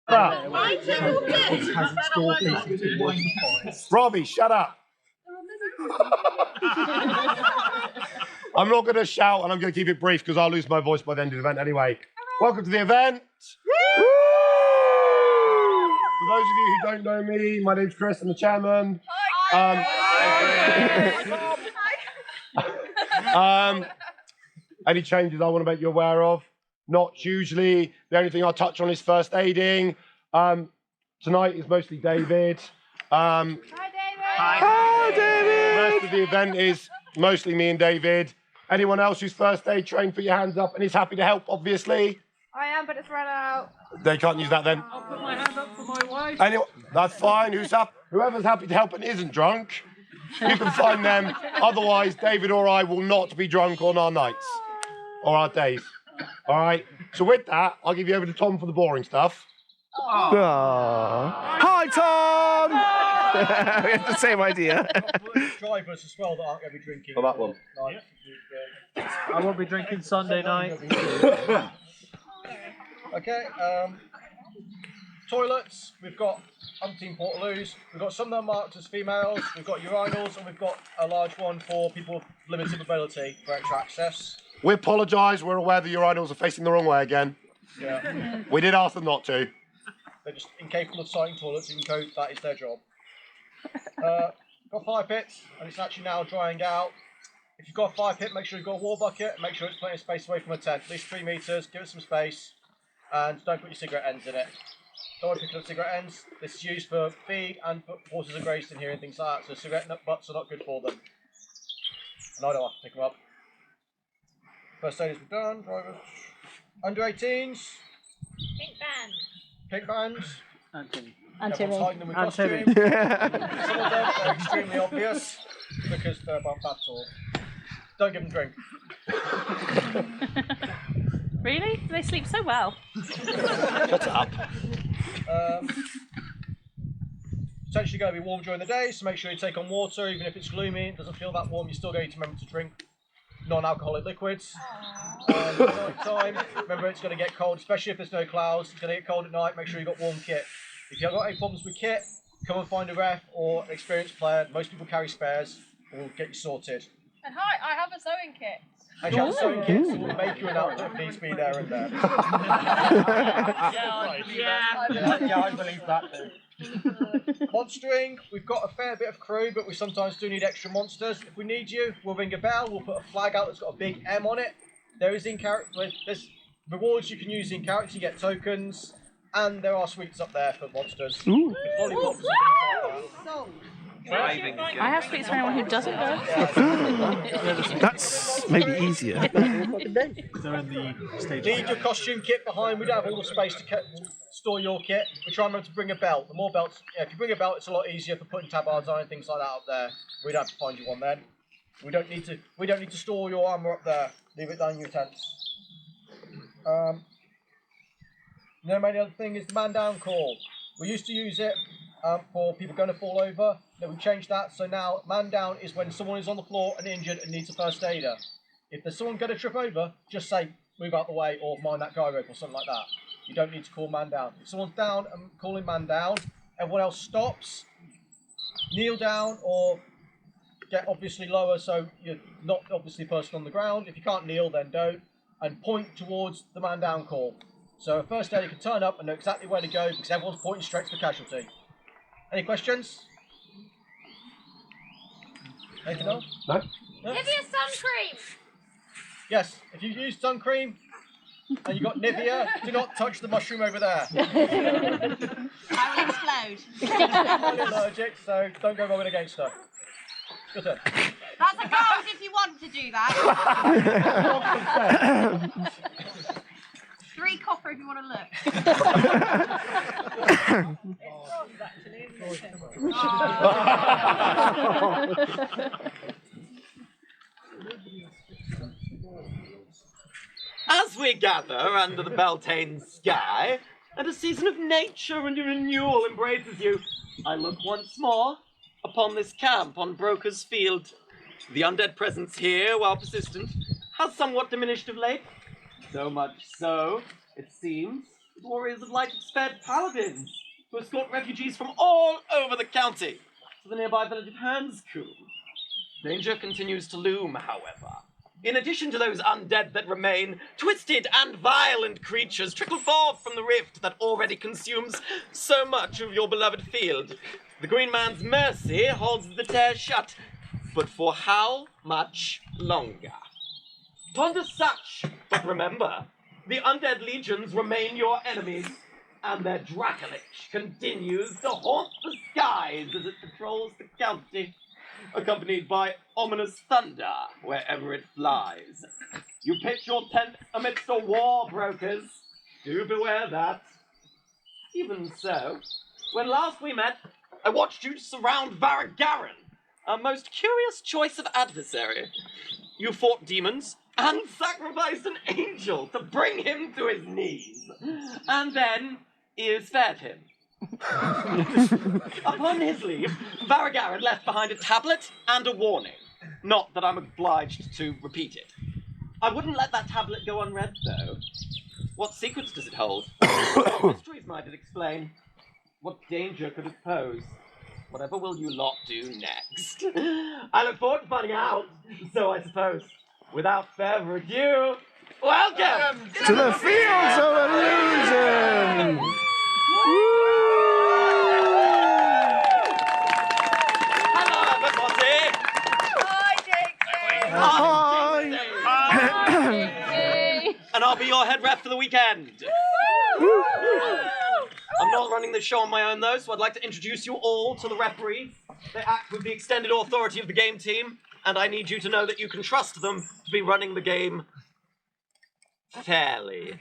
up. Robbie, shut up. I'm not going to shout and I'm going to keep it brief because I'll lose my voice by the end of the event anyway. Welcome to the event. Woo! For those of you who don't know me, my name's Chris, I'm the chairman. Any changes I want to make you aware of? Not hugely. The only thing I'll touch on is first aiding. Tonight is mostly David. Hi, David. Hi, David. The rest of the event is mostly me and David. Anyone else who's first aid trained, put your hands up and is happy to help, obviously. I am, but it's run out. They can't use that then. I'll put my hand up for my wife. Anyone, that's fine. Whoever's happy to help and isn't drunk, you can find them. Otherwise, David or I will not be drunk on our nights or our days. All right. So with that, I'll give you over to Tom for the boring stuff. Hi, Tom! We have the same idea. Drivers as well that aren't going to be drinking. For that one. I won't be drinking Sunday night. Okay. Toilets. We've got umpteen portaloos. We've got some that are marked as females. We've got urinals, and we've got a large one for people with limited mobility for extra access. We apologise. We're aware the urinals are facing the wrong way again. Yeah. We did ask them not to. They're just incapable of sighting toilets, even though that is their job. Got fire pits, and it's actually now drying out. If you've got a fire pit, make sure you've got a water bucket, and make sure it's plenty of space away from a tent. At least 3 metres, give it some space, and don't put your cigarette ends in it. Don't want to pick up cigarette ends. This is used for feed and for horses are grazed in here and things like that, so cigarette nut butts are not good for them. And I don't have to pick them up. First aid is done, drivers. Under 18s. Pink band. Pink bands. And Everyone's hiding them with costume. Some of them are extremely obvious because they're about that tall. Don't give them drink. Really? They sleep so well. Shut up. Potentially going to be warm during the day, so make sure you take on water, even if it's gloomy. It doesn't feel that warm. You're still going to remember to drink non-alcoholic liquids. At night time, remember it's going to get cold, especially if there's no clouds. It's going to get cold at night. Make sure you've got warm kit. If you've got any problems with kit, come and find a ref or an experienced player. Most people carry spares. We'll get you sorted. And hi, I have a sewing kit. And you have a sewing kit, so we'll make you an outfit if needs to be there and there. Yeah, I believe that too. Monstering, we've got a fair bit of crew, but we sometimes do need extra monsters. If we need you, we'll ring a bell, we'll put a flag out that's got a big M on it. There's rewards you can use in character, you get tokens, and there are sweets up there for monsters. Lollipops and things like that. I have sweets for anyone who doesn't go. That's maybe easier. Leave your costume kit behind. We don't have all the space to store your kit. We try and remember to bring a belt. The more belts, if you bring a belt, it's a lot easier for putting tabards on and things like that up there. We don't have to find you one then. We don't need to store your armour up there. Leave it down in your tents. The only other thing is the man down call. We used to use it for people going to fall over. Then we changed that, so now man down is when someone is on the floor and injured and needs a first aider. If there's someone going to trip over, just say move out the way or mind that guy rope or something like that. You don't need to call man down. If someone's down and calling man down, everyone else stops, kneel down or get obviously lower so you're not obviously a person on the ground. If you can't kneel, then don't, and point towards the man down call. So a first aider can turn up and know exactly where to go because everyone's pointing straight to the casualty. Any questions? Anything else? No? Nivea sun cream. Yes, if you use sun cream and you've got Nivea, do not touch the mushroom over there. I will explode. I'm allergic, so don't go rubbing against her. Good turn. That's a gold if you want to do that. 3 copper if you want to As we gather under the Beltane sky, and a season of nature and renewal embraces you, I look once more upon this camp on Broker's Field. The undead presence here, while persistent, has somewhat diminished of late. So much so, it seems, with warriors of light spared paladins to escort refugees from all over the county to the nearby village of Hanscombe. Danger continues to loom, however. In addition to those undead that remain, twisted and violent creatures trickle forth from the rift that already consumes so much of your beloved field. The Green Man's mercy holds the tear shut, but for how much longer? Ponder such, but remember, the undead legions remain your enemies, and their Dracolich continues to haunt the skies as it patrols the county, accompanied by ominous thunder wherever it flies. You pitch your tent amidst a war, brokers. Do beware that. Even so, when last we met, I watched you surround Varagaran, our most curious choice of adversary. You fought demons and sacrificed an angel to bring him to his knees. And then you spared him. Upon his leave, Varagaran left behind a tablet and a warning. Not that I'm obliged to repeat it. I wouldn't let that tablet go unread, though. What secrets does it hold? What mysteries might it explain? What danger could it pose? Whatever will you lot do next? I look forward to finding out. So I suppose, without further ado, welcome To the fields of illusion! Hello, everybody! Hi, Dixie! Hi! And I'll be your head ref for the weekend. I'm not running the show on my own, though, so I'd like to introduce you all to the referees. They act with the extended authority of the game team, and I need you to know that you can trust them to be running the game fairly.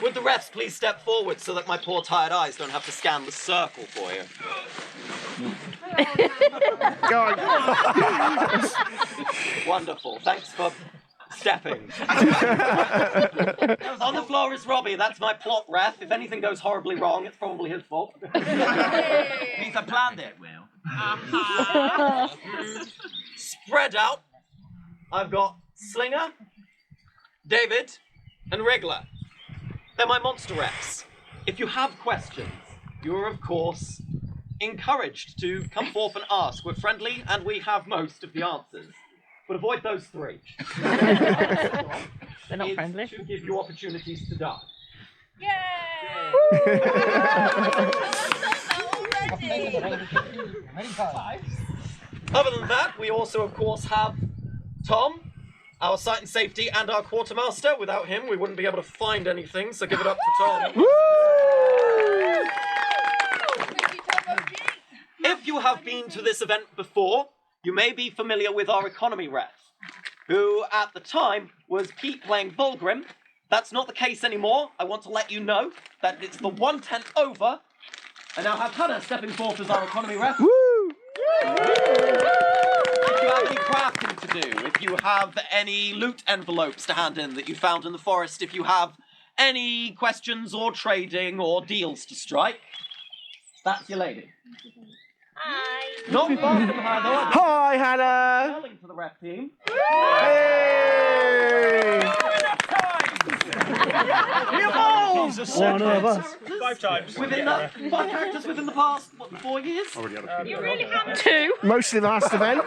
Would the refs please step forward so that my poor tired eyes don't have to scan the circle for you? Go on. Wonderful. Thanks for stepping. On the floor is Robbie. That's my plot ref. If anything goes horribly wrong, it's probably his fault. Means I planned it, Will. Spread out, I've got Slinger, David, and Wriggler. They're my monster refs. If you have questions, you are, of course, encouraged to come forth and ask. We're friendly, and we have most of the answers. But avoid those three. They're not friendly. To give you opportunities to die. Yay! Other than that, we also, of course, have Tom, our site and safety, and our quartermaster. Without him, we wouldn't be able to find anything, so give it up for Tom. If you have been to this event before, you may be familiar with our economy ref, who at the time was Pete playing Vulgrim. That's not the case anymore. I want to let you know that it's the 1/10 over. I now have Hannah stepping forth as our economy ref. If you have any crafting to do, if you have any loot envelopes to hand in that you found in the forest, if you have any questions or trading or deals to strike, that's your lady. Hi. Not far from her, though. Hi, Hannah! Selling to the ref team. Hey! One of us. 5 times. Within the 5 characters within the past 4 years. You really haven't. 2. Mostly the last event.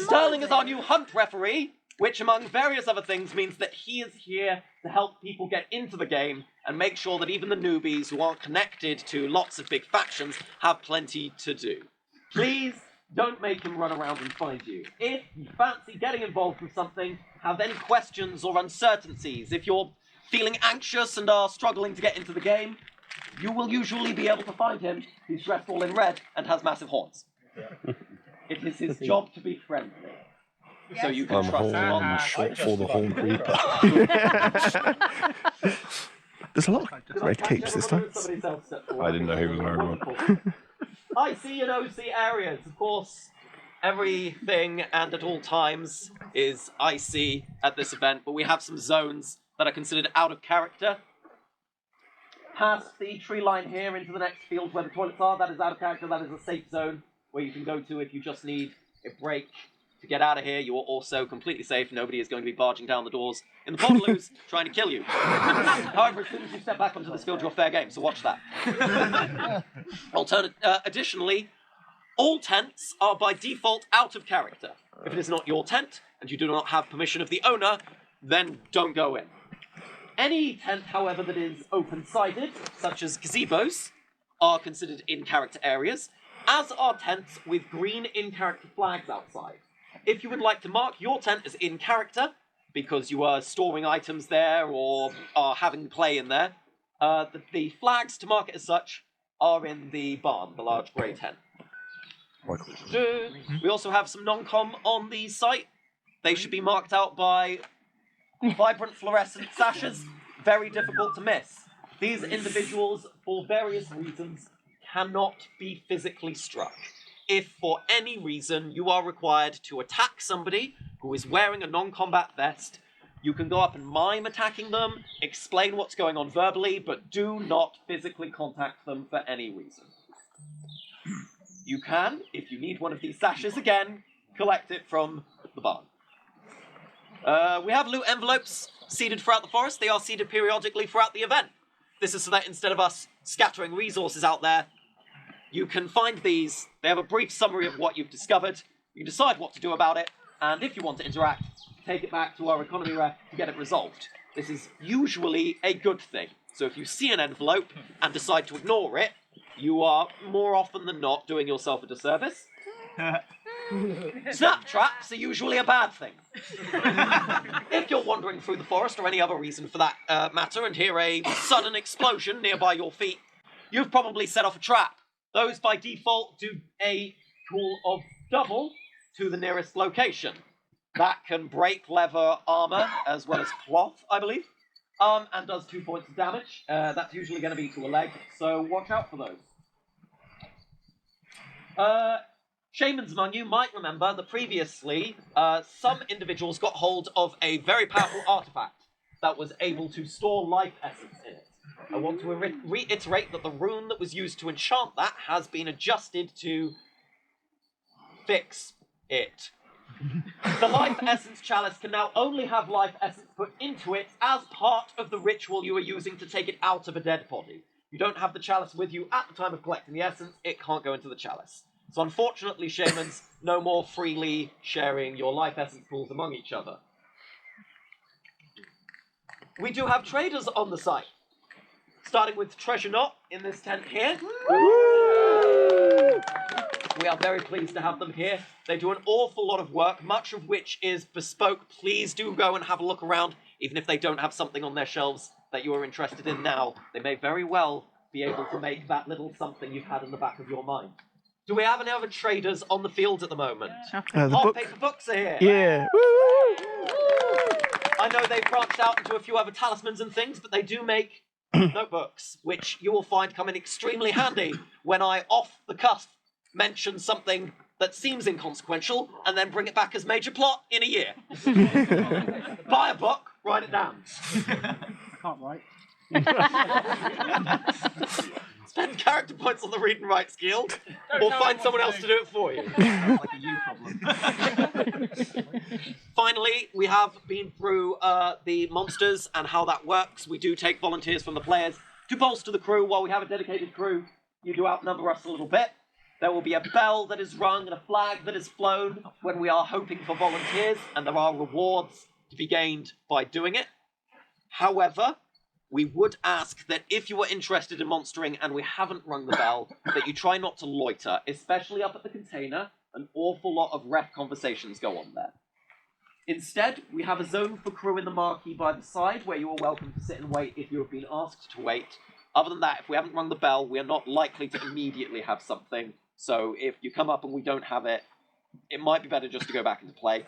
Sterling is our new hunt referee, which, among various other things, means that he is here to help people get into the game and make sure that even the newbies who aren't connected to lots of big factions have plenty to do. Please don't make him run around and find you. If you fancy getting involved with something, have any questions or uncertainties, if you're feeling anxious and are struggling to get into the game, you will usually be able to find him. He's dressed all in red and has massive horns. It is his job to be friendly. So you can trust him on that. Short for the whole group. There's a lot of red capes this time. I didn't know he was wearing one. IC and OC areas, of course, everything and at all times is IC at this event, but we have some zones that are considered out of character. Past the tree line here into the next field where the toilets are, that is out of character, that is a safe zone where you can go to if you just need a break To get out of here, you are also completely safe. Nobody is going to be barging down the doors in the Portaloos trying to kill you. However, as soon as you step back onto this field, you're fair game, so watch that. Additionally, all tents are by default out of character. If it is not your tent, and you do not have permission of the owner, then don't go in. Any tent, however, that is open-sided, such as gazebos, are considered in-character areas, as are tents with green in-character flags outside. If you would like to mark your tent as in character, because you are storing items there or are having play in there, the flags to mark it as such are in the barn, the large grey tent. We also have some non-com on the site. They should be marked out by vibrant fluorescent sashes, very difficult to miss. These individuals, for various reasons, cannot be physically struck. If for any reason you are required to attack somebody who is wearing a non-combat vest, you can go up and mime attacking them, explain what's going on verbally, but do not physically contact them for any reason. You can, if you need one of these sashes again, collect it from the barn. We have loot envelopes seeded throughout the forest. They are seeded periodically throughout the event. This is so that instead of us scattering resources out there, you can find these. They have a brief summary of what you've discovered. You can decide what to do about it, and if you want to interact, take it back to our economy rep to get it resolved. This is usually a good thing. So if you see an envelope and decide to ignore it, you are more often than not doing yourself a disservice. Snap traps are usually a bad thing. If you're wandering through the forest or any other reason for that matter and hear a sudden explosion nearby your feet, you've probably set off a trap. Those by default do a tool of double to the nearest location. That can break leather armor as well as cloth, I believe, and does 2 points of damage. That's usually going to be to a leg, so watch out for those. Shamans among you might remember that previously some individuals got hold of a very powerful artifact that was able to store life essence in it. I want to reiterate that the rune that was used to enchant that has been adjusted to fix it. The life essence chalice can now only have life essence put into it as part of the ritual you are using to take it out of a dead body. You don't have the chalice with you at the time of collecting the essence, it can't go into the chalice. So unfortunately, shamans, no more freely sharing your life essence pools among each other. We do have traders on the site. Starting with Treasure Knot in this tent here. We are very pleased to have them here. They do an awful lot of work, much of which is bespoke. Please do go and have a look around, even if they don't have something on their shelves that you are interested in now. They may very well be able to make that little something you've had in the back of your mind. Do we have any other traders on the field at the moment? Hot paper books are here. Yeah. I know they've branched out into a few other talismans and things, but they do make notebooks, which you will find come in extremely handy when I, off the cuff, mention something that seems inconsequential and then bring it back as major plot in a year. Buy a book, write it down. I can't write. Spend character points on the read and write skill, or find someone else to do it for you. Like a you problem. Finally, we have been through the monsters and how that works. We do take volunteers from the players to bolster the crew. While we have a dedicated crew, you do outnumber us a little bit. There will be a bell that is rung and a flag that is flown when we are hoping for volunteers, and there are rewards to be gained by doing it. However, we would ask that if you are interested in monstering and we haven't rung the bell, that you try not to loiter, especially up at the container. An awful lot of ref conversations go on there. Instead, we have a zone for crew in the marquee by the side where you are welcome to sit and wait if you have been asked to wait. Other than that, if we haven't rung the bell, we are not likely to immediately have something. So if you come up and we don't have it, it might be better just to go back into play.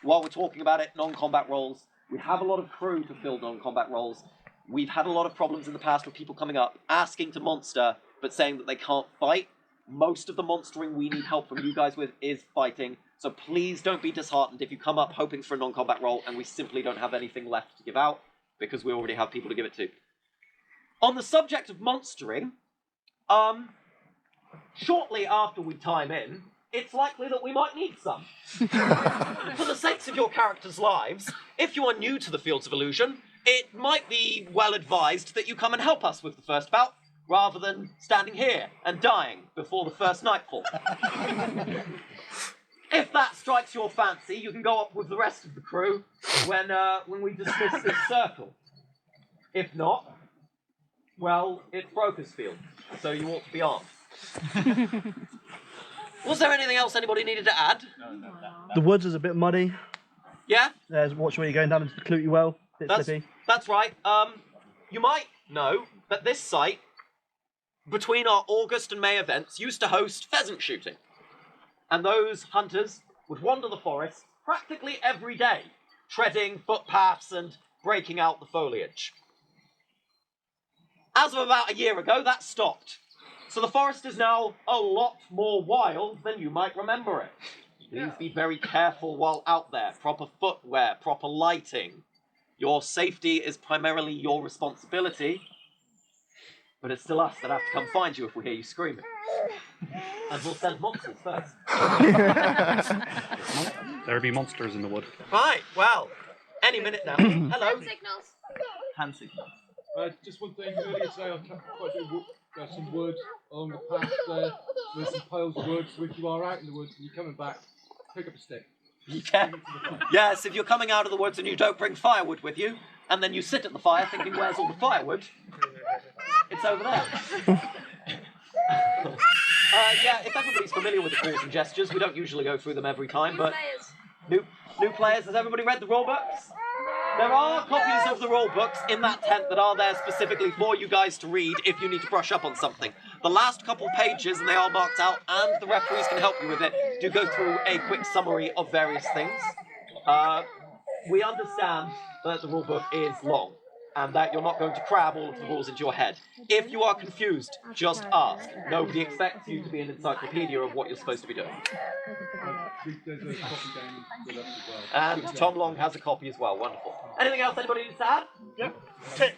While we're talking about it, non-combat roles, we have a lot of crew to fill non-combat roles. We've had a lot of problems in the past with people coming up, asking to monster, but saying that they can't fight. Most of the monstering we need help from you guys with is fighting, so please don't be disheartened if you come up hoping for a non-combat role and we simply don't have anything left to give out, because we already have people to give it to. On the subject of monstering, shortly after we time in, it's likely that we might need some. For the sakes of your characters' lives, if you are new to the Fields of Illusion, it might be well advised that you come and help us with the first bout, rather than standing here and dying before the first nightfall. If that strikes your fancy, you can go up with the rest of the crew when we dismiss this circle. If not, well, it's Broker's Field, so you ought to be armed. Was there anything else anybody needed to add? The woods is a bit muddy. Yeah? Watch where you're going down into the Clutie Well. Bit slippy. That's right. You might know that this site, between our August and May events, used to host pheasant shooting. And those hunters would wander the forest practically every day, treading footpaths and breaking out the foliage. As of about a year ago, that stopped. So the forest is now a lot more wild than you might remember it. Please be very careful while out there. Proper footwear, proper lighting. Your safety is primarily your responsibility, but it's still us that have to come find you if we hear you screaming. And we'll send monsters first. There be monsters in the wood. Right, well, any minute now. Hello. Signals. Hand signals. Just one thing, earlier today I cut quite a bit of some wood along the path there. There's some piles of wood, so if you are out in the woods and you're coming back, pick up a stick. Yeah. Yes, if you're coming out of the woods and you don't bring firewood with you, and then you sit at the fire thinking, where's all the firewood? It's over there. Yeah, if everybody's familiar with the calls and gestures, we don't usually go through them every time, but new players, has everybody read the rule books? There are copies of the rule books in that tent that are there specifically for you guys to read if you need to brush up on something. The last couple pages, and they are marked out, and the referees can help you with it, do go through a quick summary of various things. We understand that the rule book is long, and that you're not going to cram all of the rules into your head. If you are confused, just ask. Nobody expects you to be an encyclopedia of what you're supposed to be doing. There's a copy down with us as well. And Tom Long has a copy as well. Wonderful. Anything else anybody needs to add? Yep. Tips.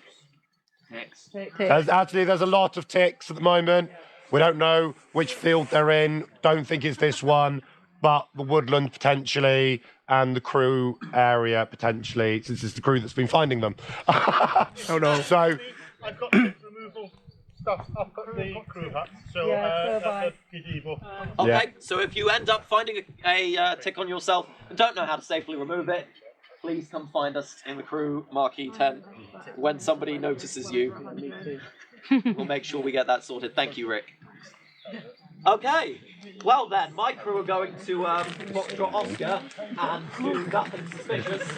There's a lot of ticks at the moment. We don't know which field they're in. Don't think it's this one, but the woodland potentially, and the crew area potentially, since it's the crew that's been finding them. Oh no. So I've got tick removal stuff up at the crew hut, so that's a gazebo. Okay, Yeah. so if you end up finding a tick on yourself and don't know how to safely remove it, please come find us in the crew marquee tent when somebody notices you. We'll make sure we get that sorted. Thank you, Rick. Okay, well then, my crew are going to Foxtrot Oscar and do nothing suspicious.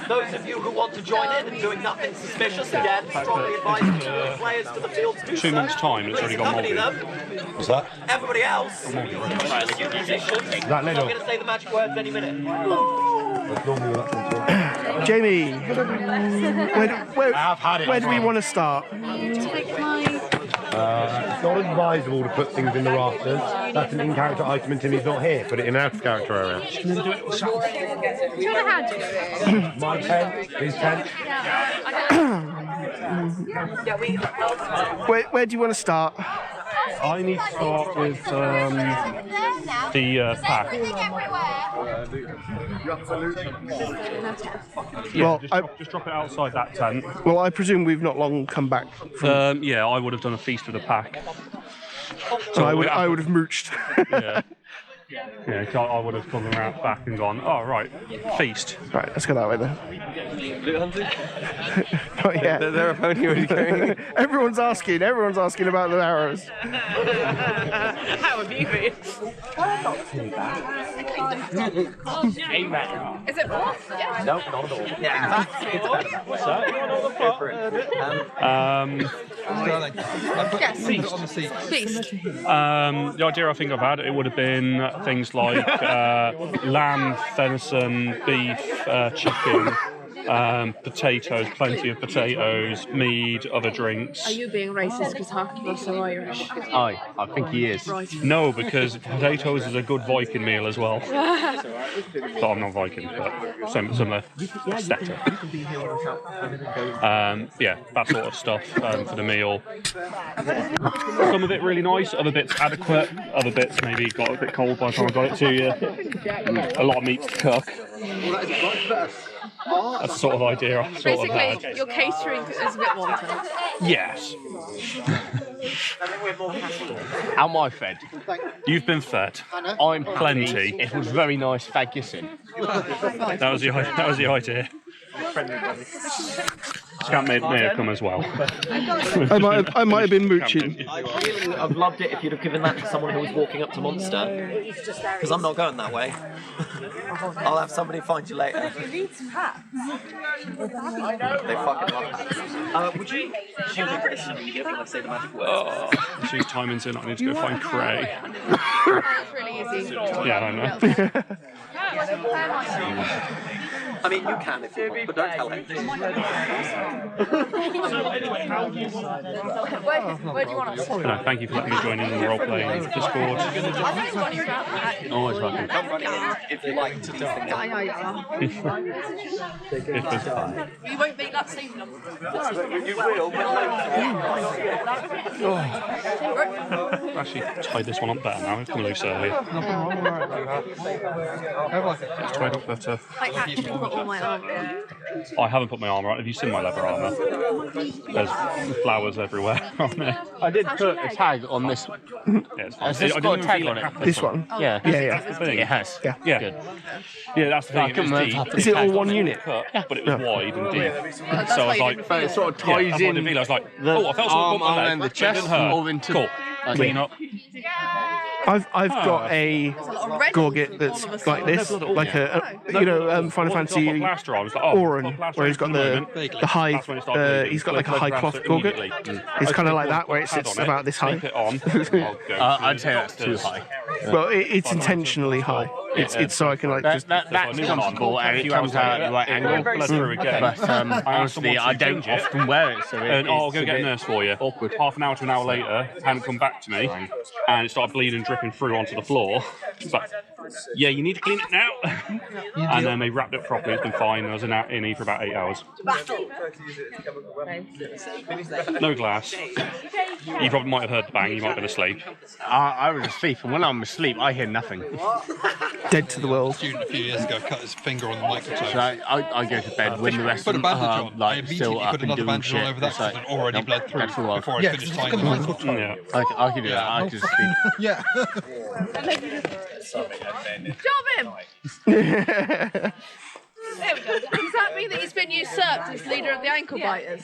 Those of you who want to join in and doing nothing suspicious, again, strongly advise the players to the fields do so. 2 months' time, it's already got Accompany mouldy. them. what's that? Everybody else, musicians, That I'm little. going to say the magic words any minute. Jamie, I've had it. where do we want to start? Take my. It's not advisable to put things in the rafters. That's an in-character item and Timmy's not here. Put it in out-of-character area. Do you want a hand? My tent, his tent. Where do you want to start? I need to start with the pack. Well, Just drop it outside that tent. Well, I presume we've not long come back from. Yeah, I would have done a feast with a pack. So I would have mooched. Yeah. Yeah, I would have gone around back and gone, oh, right, feast. Right, let's go that way then. Loot hunting? Not yet. They're only already going. Everyone's asking about the arrows. How have you been? Is it off? Yeah. No, not at all. Yeah, Feast. The idea I think I've had, it would have been things like lamb, venison, beef, chicken, Potatoes, plenty of potatoes, mead, other drinks. Are you being racist because half of us are Irish? I think he is. Right. No, because potatoes is a good Viking meal as well. But I'm not Viking, but similar aesthetic. Yeah, that sort of stuff for the meal. Some of it really nice, other bits adequate, other bits maybe got a bit cold by the time I got it to you. A lot of meat to cook. That's the sort of idea I sort of had. Basically, your catering is a bit wanton. Yes. Am I fed? You've been fed. I'm Plenty. It was very nice fagging. That was the idea. Scamp may have come as well. I might have been mooching. I've loved it if you'd have given that to someone who was walking up to Monster. Because I'm not going that way. I'll have somebody find you later. You need some hats. They fucking love hats. Would you use a British media when I say the magic word? Oh, she's timing's in. I need to go find Cray. It's really easy. Yeah, I know. I mean, you can if you want, but don't tell him. Where do you want us? No, thank you for letting me join in the role-playing Discord. Always welcome. Come running in if you like to do things. You won't make that same number. You will, but Actually, tied this one up better now. It's come loose earlier. It's tied up better. I actually put all my arm on. I haven't put my armour on. Have you seen my leather armour? There's flowers everywhere on it. I did put a tag on this. Yeah, it's fine. Has this I got a didn't tag feel on it it? happened. This one? Yeah. Yeah. That's the thing. It has. Yeah. Yeah. Good. Yeah, that's the thing. It was deep. Is it all one unit? But it was wide and deep. So I was like, But it sort of yeah, ties that's what I in didn't feel. I was like, the oh, I felt something arm on my leg. and the but it chest didn't hurt. all into Cool. Clean up. I've got a gorget that's like this, like a Final Fantasy Auron, where he's got the high, he's got like a high cloth gorget. It's kind of like that, where it sits about this high. I'd say that's too high. Well, it's intentionally high. It's so I can like just. That's comfortable and it comes out at the right angle. But honestly, I don't often wear it, so And I'll go get a nurse for you. awkward. Half an hour to an hour later, hadn't come back to me, and it started bleeding, dripping through onto the floor. It's like, yeah, you need to clean it now. And then they wrapped it properly. It's been fine. I was in E for about 8 hours. No glass. You probably might have heard the bang. You might have been asleep. I was asleep, and when I'm asleep, I hear nothing. Dead to the world. Student a few years ago cut his finger on the microphone. So I go to bed when the rest Put of a them bandage are on. I like immediately still up put and another doing bandage shit. all over that It's because like, it already nope, bled through that's all right. before I finished tying it. Yeah. I can do that. I can sleep. Job him! There we go. Does that mean that he's been usurped as leader of the ankle biters?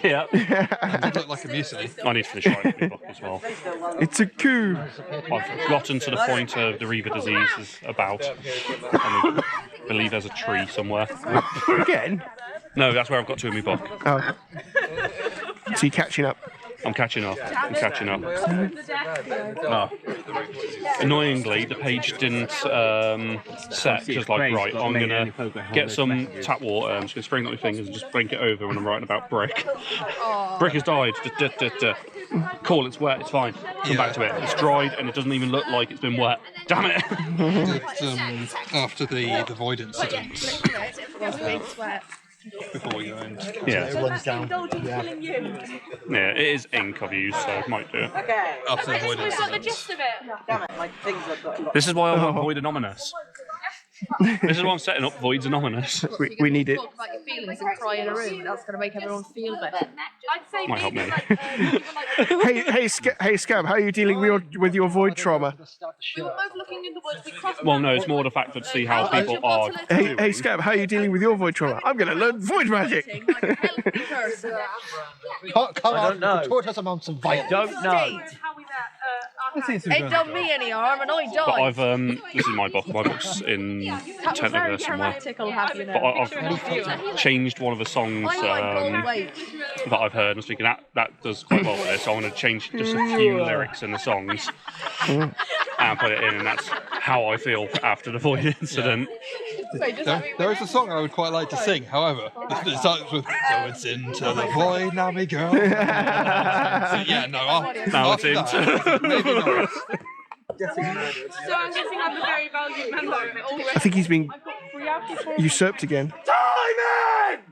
Yeah. It looked like a mutiny. I need to finish writing my book as well. It's a coup. I've gotten to the point of the Reaver disease is about. I believe there's a tree somewhere. Again? No, that's where I've got to in my book. Oh. So you're catching up. I'm catching up. Oh. Annoyingly, the page didn't set. Just like, right, I'm going to get some tap water, I'm just going to spring it on my fingers and just blink it over when I'm writing about Brick. Brick has died. Cool, it's wet, it's fine. Come back to it. It's dried and it doesn't even look like it's been wet. Damn it! After the Void incident, before you end. Yeah. Yeah, it is ink I've used, so I might do it. After the Void We've got the incident. gist of it. This is why I want Void Anonymous. This is why I'm setting up Voids Anonymous. We need it. Talk about your feelings and cry in a room. That's going to make everyone feel better. I'd say Might help me. Hey, Scab, how are you dealing with your void trauma? We were both looking in the woods. We crossed Well, no, it's more the fact that to see how people are. Hey, Scab, how are you dealing with your void trauma? I'm going to learn void magic. like a healthy person. Come I don't know. Taught us amounts of I don't know. how we met. Ain't done me any harm and I But died. I've this is my book. My book's in That was tent very over there somewhere. dramatic, I'll have you know. But I've changed one of the songs I like gold weight. that I've heard. And I was thinking that does quite well for this. So I want to change just a few lyrics in the songs and put it in, and that's how I feel after the void incident. There is a song I would quite like to sing, however, it starts with "So it's into the void now, me girl." So, yeah, no, Now it's into. maybe not. So I'm guessing I'm a very valued member already. I think he's been usurped again. Timing!